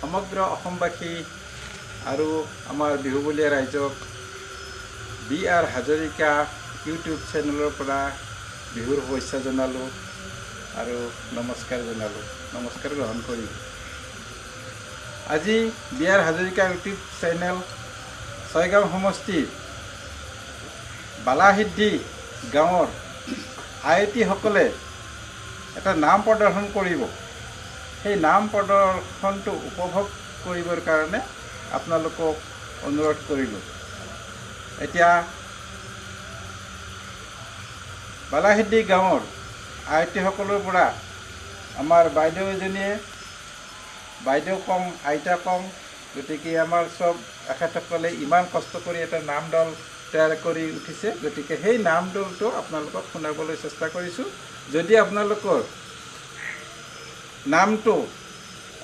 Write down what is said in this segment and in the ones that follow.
সমগ্ৰ অসমবাসী আৰু আমাৰ বিহুবলীয়া ৰাইজক বি.আৰ. হাজৰিকা ইউটিউব চেনেলৰ পৰা বিহুৰ শুভেচ্ছা জনালোঁ আৰু নমস্কাৰ জনালোঁ। নমস্কাৰ গ্ৰহণ কৰি আজি BR. Hazarika YouTube channel Chaygaon সমষ্টিৰ বালাসিদ্ধি গাঁৱৰ আয়তীসকলে এটা নাম প্ৰদৰ্শন কৰিব। সেই নাম প্ৰদৰ্শনটো উপভোগ কৰিবৰ কাৰণে আপোনালোকক অনুৰোধ কৰিলোঁ। এতিয়া বালাসিদ্ধি গাঁৱৰ আয়তীসকলৰ পৰা আমাৰ বাইদেউ এজনীয়ে, বাইদেউ কম আইতা কম, গতিকে আমাৰ চব এখেতসকলে ইমান কষ্ট কৰি এটা নাম দল তৈয়াৰ কৰি উঠিছে, গতিকে সেই নাম দলটো আপোনালোকক শুনাবলৈ চেষ্টা কৰিছোঁ। যদি আপোনালোকৰ নামটো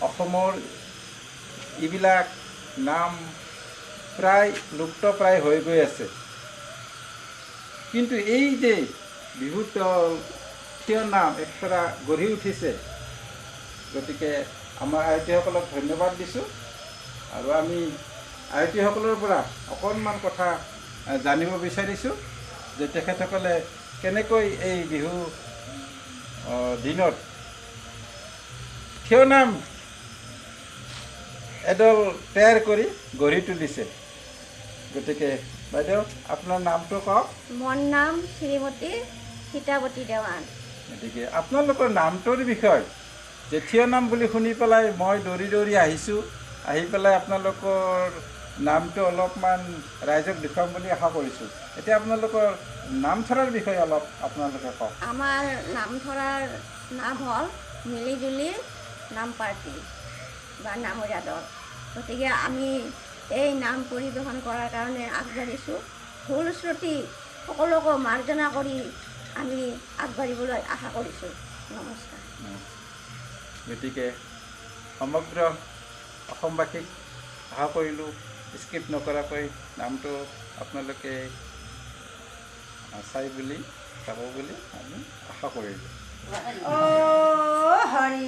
অসমৰ এইবিলাক নাম প্ৰায় লুপ্তপ্ৰায় হৈ গৈ আছে, কিন্তু এই যে বিহুত থিয় নাম একৰা গঢ়ি উঠিছে, গতিকে আমাৰ আয়তীসকলক ধন্যবাদ দিছোঁ। আৰু আমি আয়তীসকলৰ পৰা অকণমান কথা জানিব বিচাৰিছোঁ যে তেখেতসকলে কেনেকৈ এই বিহু দিনত থিয় নাম এডল তৈয়াৰ কৰি গঢ়ি তুলিছে। গতিকে বাইদেউ আপোনাৰ নামটো কওক। মোৰ নাম শ্ৰীমতী সীতাৱতী দেৱান। গতিকে আপোনালোকৰ নামটোৰ বিষয়ে যে থিয় নাম বুলি শুনি পেলাই মই দৌৰি দৌৰি আহিছোঁ, আহি পেলাই আপোনালোকৰ নামটো অলপমান ৰাইজক দেখুৱাম বুলি আশা কৰিছোঁ। এতিয়া আপোনালোকৰ নামধৰাৰ বিষয়ে অলপ আপোনালোকে কওক। আমাৰ নামধৰাৰ নাম হ'ল মিলিজুলি নাম পাৰ্টি বা নামৰীয়া দল। গতিকে আমি এই নাম পৰিৱেশন কৰাৰ কাৰণে আগবাঢ়িছোঁ। ভুল শ্ৰুতি সকলোকো মাৰ্জনা কৰি আমি আগবাঢ়িবলৈ আশা কৰিছোঁ। নমস্কাৰ। গতিকে সমগ্ৰ অসমবাসীক আশা কৰিলোঁ স্কিপ নকৰাকৈ নামটো আপোনালোকে চাব বুলি আমি আশা কৰিলোঁ। অ' হৰি